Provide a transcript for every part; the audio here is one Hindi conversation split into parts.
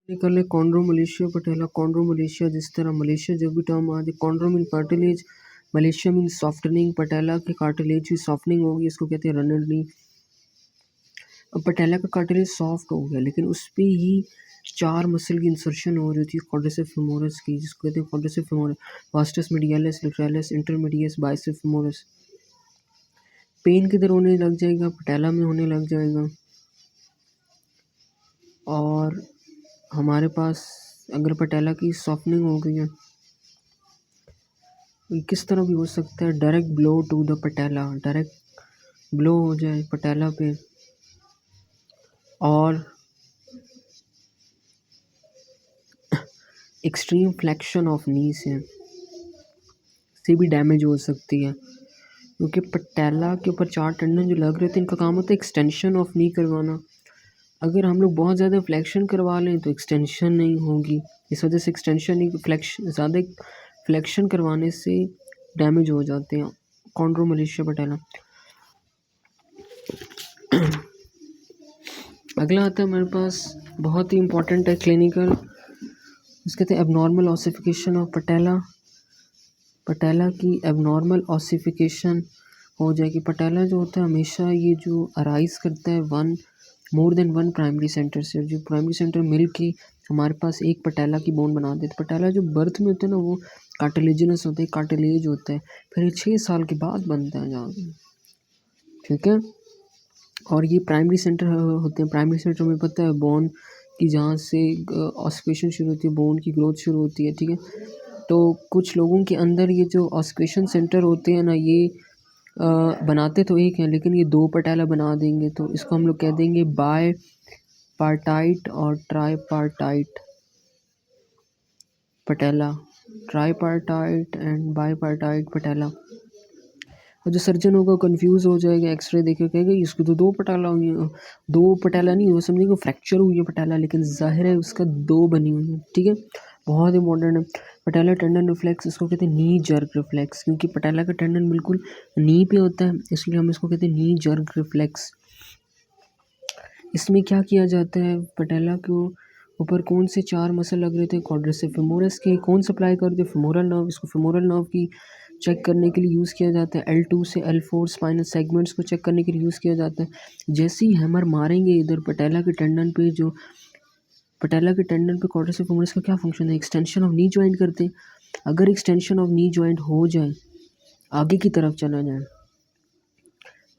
निकले कॉन्ड्रोमलेशिया पटेला कॉन्ड्रोमलेशिया जिस तरह मलेशिया जो भी टर्म आ जाए chondro mean cartilage malacia mean softening patella की कार्टिलेज की सॉफ्टनिंग होगी इसको कहते हैं रनर नी। अब पटेला का कार्टिलेज सॉफ्ट हो गया लेकिन उस पर ही 4 मसल की इंसर्शन हो रही थी क्वाड्रिसेप्स फेमोरस की जिसको कहते हैं quadriceps femoris vastus medialis lateralis intermedius biceps femoris. Pain किधर होने लग जाएगा पटेला में होने लग जाएगा। और हमारे पास अगर पटेला की सॉफ्टनिंग हो गई है किस तरह भी हो सकता है direct blow to the patella direct blow हो जाए पटेला पे और एक्सट्रीम फ्लेक्शन ऑफ नी से भी डैमेज हो सकती है क्योंकि पटेला के ऊपर 4 टेंडन जो लग रहे थे इनका काम होता है एक्सटेंशन ऑफ नी करवाना। अगर हम लोग बहुत ज़्यादा फ्लेक्शन करवा लें तो एक्सटेंशन नहीं होगी इस वजह से एक्सटेंशन नहीं फ्लेक्शन ज़्यादा फ्लेक्शन करवाने से डैमेज हो जाते हैं कॉन्ड्रोमलेशिया पटेला। अगला आता है हमारे पास बहुत ही इम्पोर्टेंट है क्लिनिकल उसके कहते हैं एबनॉर्मल ऑसिफिकेशन ऑफ पटेला। पटेला की एबनॉर्मल ऑसिफिकेशन हो जाएगी। पटेला जो होता है हमेशा ये जो अराइज करता है more than one primary centre से जो प्राइमरी सेंटर मिल के हमारे पास एक पटेला की बोन बना देते। पटेला जो बर्थ में होता है ना वो कार्टिलेजिनस होता है कार्टिलेज होता है फिर ये 6 साल के बाद बनता है जहाँ ठीक है। और ये प्राइमरी सेंटर होते हैं प्राइमरी सेंटर में पता है बोन की जहाँ से ऑसिफिकेशन शुरू होती है बोन की ग्रोथ शुरू होती है ठीक है। तो कुछ लोगों के अंदर ये जो ऑसिफिकेशन सेंटर होते हैं ना ये बनाते तो एक हैं लेकिन ये 2 पटेला बना देंगे तो इसको हम लोग कह देंगे बाय पार्टाइट और ट्राईपार्टाइट पटेला ट्राईपार्टाइट एंड बाईपार्टाइट पटेला। और जो सर्जन होगा कंफ्यूज हो जाएगा एक्सरे देखे कहेगा इसको तो 2 पटेला हुई है 2 पटेला नहीं हो समझेगा फ्रैक्चर हुई है पटेला लेकिन जाहिर है उसका 2 बनी हुई है ठीक है। बहुत इंपॉर्टेंट है पटेला टेंडन रिफ्लेक्स इसको कहते हैं नी जर्क रिफ्लेक्स क्योंकि पटेला का टेंडन बिल्कुल नी पे होता है इसलिए हम इसको कहते हैं नी जर्क रिफ्लेक्स। इसमें क्या किया जाता है पटेला को ऊपर कौन से 4 मसल लग रहे थे क्वाड्रिसेप्स फेमोरस के कौन सप्लाई करते फेमोरल नर्व इसको फेमोरल नर्व की चेक करने के लिए यूज़ किया जाता है। L2 से L4 स्पाइनल सेगमेंट्स को चेक करने के लिए यूज़ किया जाता है। जैसे ही हैमर मारेंगे इधर पटेला के टेंडन पे जो पटेला के टेंडन पे क्वाड्रिसेप्स फेमोरस का क्या फंक्शन है एक्सटेंशन ऑफ नी जॉइंट करते हैं। अगर एक्सटेंशन ऑफ नी जॉइंट हो जाए आगे की तरफ चला जाए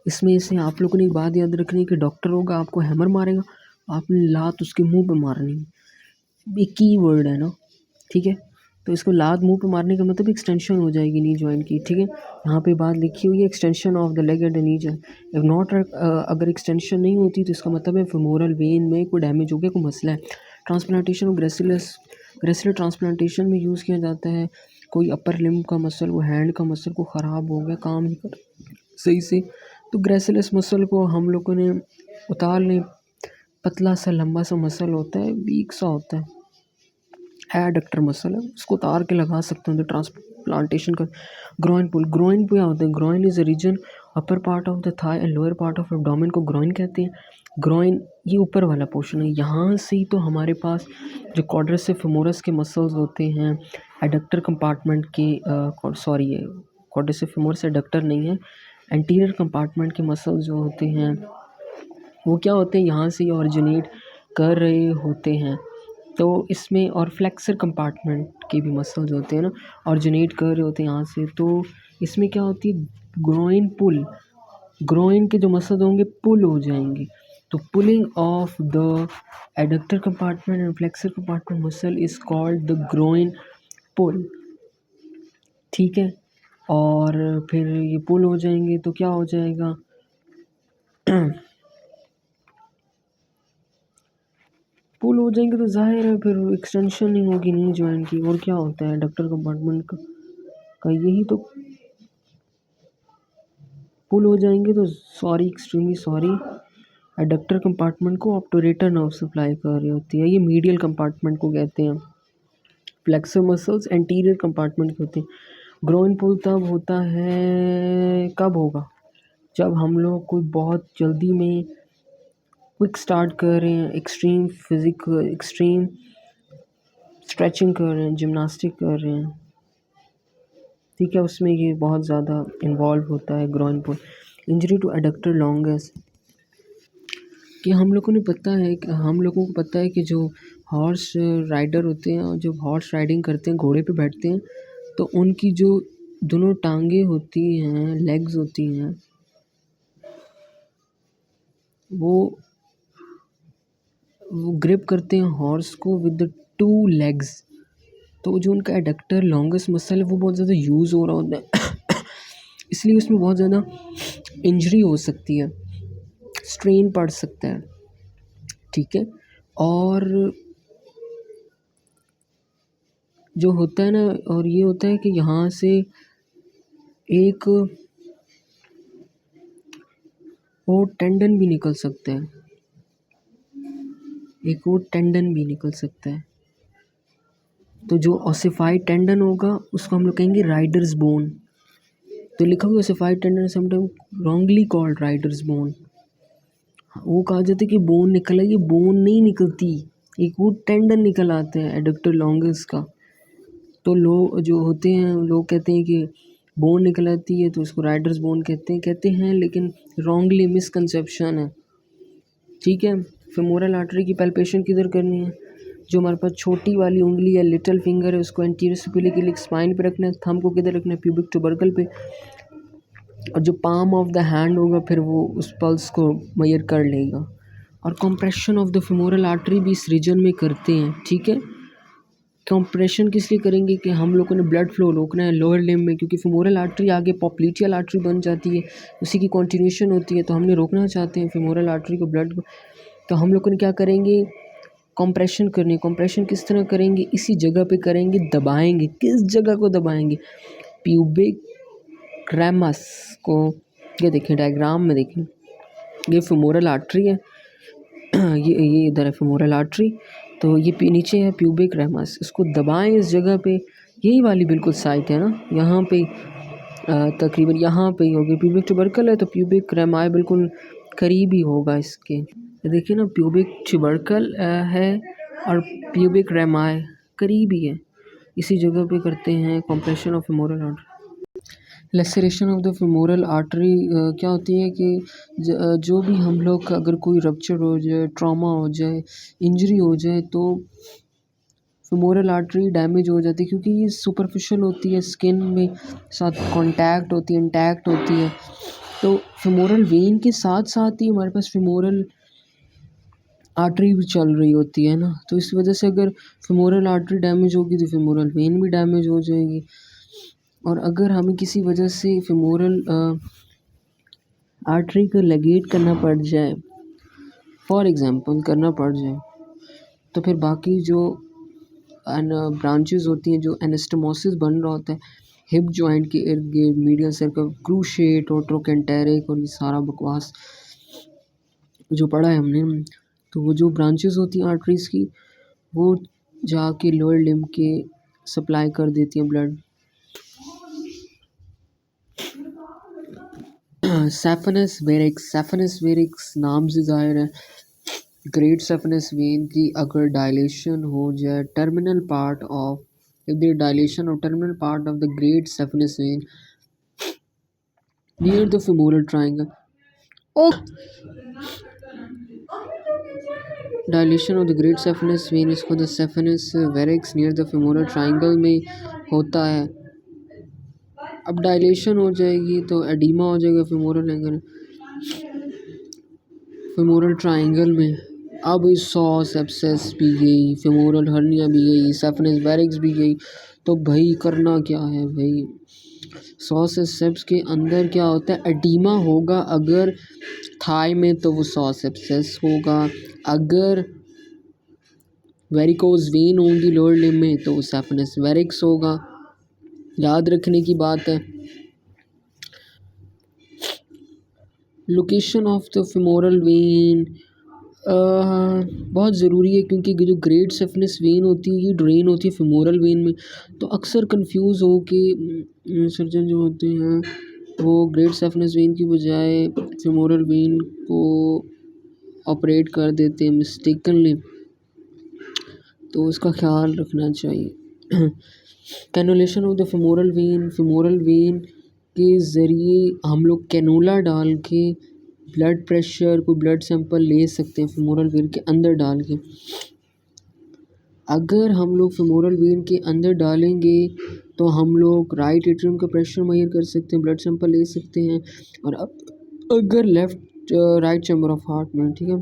इसमें से आप लोगों ने एक बात याद रखनी है कि डॉक्टर होगा आपको हैमर मारेगा आपने लात उसके मुंह पे मारनी एक की वर्ड है ना ठीक है। तो इसको लात मुंह पे मारने का मतलब एक्सटेंशन हो जाएगी नी जॉइंट की ठीक है। यहाँ पे बात लिखी हुई है extension of the leg and knee joint if not अगर एक्सटेंशन नहीं होती तो इसका मतलब है फेमोरल वेन में कोई डैमेज हो गया कोई मसला है। ट्रांसप्लांटेशन ऑफ ग्रेसिलर ट्रांसप्लांटेशन में यूज़ किया जाता है। कोई अपर लिम्ब का मसल वो हैंड का मसल को ख़राब हो गया काम नहीं कर सही से तो ग्रेसिलस मसल को हम लोगों ने उतार लें। पतला सा लंबा सा मसल होता है वीक सा होता है एडक्टर मसल है उसको उतार के लगा सकते हैं तो ट्रांसप्लांटेशन का। ग्रोइन पुल क्या होता है groin is a region upper part of the thigh and lower part of abdomen को ग्रोइन कहते हैं। ग्रोइन ये ऊपर वाला पोर्शन है यहाँ से ही तो हमारे पास जो क्वाड्रिसेप्स फेमोरस के मसल्स होते हैं एडक्टर कंपार्टमेंट के सॉरी क्वाड्रिसेप्स फेमोरस एडक्टर नहीं है एंटीरियर कंपार्टमेंट के मसल्स जो होते हैं वो क्या होते हैं यहाँ से ऑरिजिनेट कर रहे होते हैं। तो इसमें और फ्लेक्सर कंपार्टमेंट के भी मसल्स होते हैं ना ऑरिजिनेट कर रहे होते हैं यहाँ से। तो इसमें क्या होती है ग्रोइन के जो मसल्स होंगे पुल हो जाएंगे तो pulling of the adductor compartment and flexor compartment muscle is called the groin pull ठीक है। और फिर ये पुल हो जाएंगे तो क्या हो जाएगा पुल हो जाएंगे तो जाहिर है फिर एक्सटेंशन नहीं होगी नी जॉइंट की। और क्या होता है एडक्टर कंपार्टमेंट का यही तो पुल हो जाएंगे तो sorry extremely sorry adductor compartment को ऑब्टूरेटर नर्व सप्लाई कर रही होती है। ये मीडियल कंपार्टमेंट को कहते हैं। फ्लेक्सर मसल्स एंटीरियर कंपार्टमेंट के होते हैं। ग्रोइन पुल तब होता है कब होगा जब हम लोग कोई बहुत जल्दी में क्विक स्टार्ट कर रहे हैं, एक्सट्रीम स्ट्रेचिंग कर रहे हैं, जिम्नास्टिक कर रहे हैं, ठीक है, उसमें ये बहुत ज़्यादा इन्वॉल्व होता है groin pull. Injury to adductor longus, कि हम लोगों को पता है कि जो हॉर्स राइडर होते हैं और जब हॉर्स राइडिंग करते हैं, घोड़े पे बैठते हैं, तो उनकी जो दोनों टांगे होती हैं, लेग्स होती हैं, वो ग्रिप करते हैं हॉर्स को विद द 2 लेग्स। तो जो उनका एडक्टर लॉन्गेस्ट मसल है वो बहुत ज़्यादा यूज़ हो रहा होता है इसलिए उसमें बहुत ज़्यादा इंजरी हो सकती है, स्ट्रेन पड़ सकता है, ठीक है। और जो होता है ना, और ये होता है कि यहाँ से एक वो टेंडन भी निकल सकता है, तो जो ओसिफाइड टेंडन होगा उसको हम लोग कहेंगे राइडर्स बोन। तो लिखा हुआ ossified tendon sometime wrongly called Riders bone. वो कहा जाता है कि बोन निकल आई, ये बोन नहीं निकलती, एक वो टेंडन निकल आता है एडक्टर लॉन्गस का। तो लोग जो होते हैं, लोग कहते हैं कि बोन निकल आती है तो इसको राइडर्स बोन कहते हैं, लेकिन रॉन्गली मिसकंसेप्शन है, ठीक है। फेमोरल आर्टरी की पैल्पेशन किधर करनी है? जो हमारे पास छोटी वाली उंगली है, लिटिल फिंगर है, उसको एंटीरियर सुपेरियर स्पाइन पे रखना है। थंब को किधर रखना है? प्यूबिक ट्यूबरकल पे। और जो पाम ऑफ द हैंड होगा फिर वो उस पल्स को मेजर कर लेगा। और compression of the femoral artery भी इस रीजन में करते हैं, ठीक है। कंप्रेशन किस लिए करेंगे कि हम लोगों ने ब्लड फ्लो रोकना है लोअर लिम्ब में, क्योंकि फेमोरल आर्टरी आगे पॉप्लिटियल आर्टरी बन जाती है, उसी की कंटिन्यूएशन होती है, तो हमने रोकना चाहते हैं फेमोरल आर्टरी को, ब्लड को। तो हम लोगों ने क्या करेंगे? कंप्रेशन करनी। कंप्रेशन किस तरह करेंगे? इसी जगह पे करेंगे, दबाएंगे। किस जगह को दबाएंगे? प्यूबिक क्रैमस को। ये देखें डायग्राम में देखें, ये फेमोरल आर्टरी है ये इधर है फेमोरल आर्टरी, तो ये नीचे है प्यूबिक रैमस। इसको दबाएं इस जगह पे, यही वाली बिल्कुल साइट है ना, यहाँ पे तकरीबन यहाँ पे ही होगी। प्यूबिक ट्यूबरकल है तो प्यूबिक रैमाई बिल्कुल करीब ही होगा इसके। देखिए ना, प्यूबिक ट्यूबरकल है और प्यूबिक रैमाई करीब ही है, इसी जगह पे करते हैं compression of femoral artery. Laceration of the femoral artery क्या होती है कि जो भी हम लोग का अगर कोई रप्चर हो जाए, ट्रॉमा हो जाए, इंजरी हो जाए, तो फेमोरल आर्टरी डैमेज हो जाती है, क्योंकि ये सुपरफिशियल होती है, स्किन में साथ कांटेक्ट होती है, इंटैक्ट होती है। तो फेमोरल वेन के साथ साथ ही हमारे पास फेमोरल आर्टरी भी चल रही होती है ना, तो इस वजह से अगर फेमोरल आर्टरी डैमेज होगी तो फेमोरल वेन भी डैमेज हो जाएगी। और अगर हमें किसी वजह से फेमोरल आर्टरी को लेगेट करना पड़ जाए, फॉर एग्ज़ाम्पल करना पड़ जाए, तो फिर बाकी जो ब्रांचेस होती हैं, जो एनास्टोमोसिस बन रहा होता है हिप जॉइंट के इर्द गिर्द, मीडियल सर्कल, क्रूशिएट और ट्रोकेंटेरिक और ये सारा बकवास जो पढ़ा है हमने, तो वो जो ब्रांचेस होती हैं आर्टरीज़ की, वो जाके लोअर लिम्ब के सप्लाई कर देती हैं ब्लड। सेफनस वेरिक्स नाम से ज़ाहिर है, ग्रेट सेफनस वेन की अगर डायलेशन हो जाए terminal part of, if there dilation of terminal part of the great saphenous vein near the femoral triangle, dilation of the great saphenous vein इसको the saphenous varix near the femoral triangle में होता है। अब डायलेशन हो जाएगी तो एडिमा हो जाएगा फेमोरल ट्राइंगल में। अब सॉस एब्सेस भी गई, फेमोरल हर्निया भी गई, सेफनस वैरिक्स भी गई, तो भाई करना क्या है भाई? सॉस एब्सेस के अंदर क्या होता है? एडिमा होगा अगर थाई में तो वो सॉस एब्सेस होगा, अगर वेरिकोज वेन होंगी लोअर लिम्ब में तो वो सेफनस वैरिक्स होगा। याद रखने की बात है। Location of the femoral when बहुत ज़रूरी है, क्योंकि जो ग्रेट सेफनस वेन होती है ये ड्रेन होती है फेमोरल वेन में, तो अक्सर कंफ्यूज हो के सर्जन जो होते हैं वो ग्रेट सेफनस वेन की बजाय फेमोरल वेन को ऑपरेट कर देते हैं मिस्टेकनली, तो उसका ख्याल रखना चाहिए। Cannulation of the femoral when के ज़रिए हम लोग कैनोला डाल के ब्लड प्रेशर कोई ब्लड सैंपल ले सकते हैं फेमोरल वेन के अंदर डाल के। अगर हम लोग फेमोरल वेन के अंदर डालेंगे तो हम लोग राइट एट्रियम का प्रेशर मेजर कर सकते हैं, ब्लड सैंपल ले सकते हैं। और अगर राइट चैम्बर ऑफ हार्ट में, ठीक है,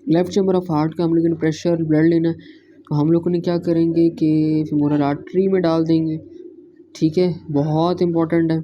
लेफ़्ट चैम्बर ऑफ हार्ट का हम लोगों ने प्रेशर ब्लड लेना है, तो हम लोगों ने क्या करेंगे कि फेमोरल आर्टरी में डाल देंगे। ठीक है, बहुत इंपॉर्टेंट है।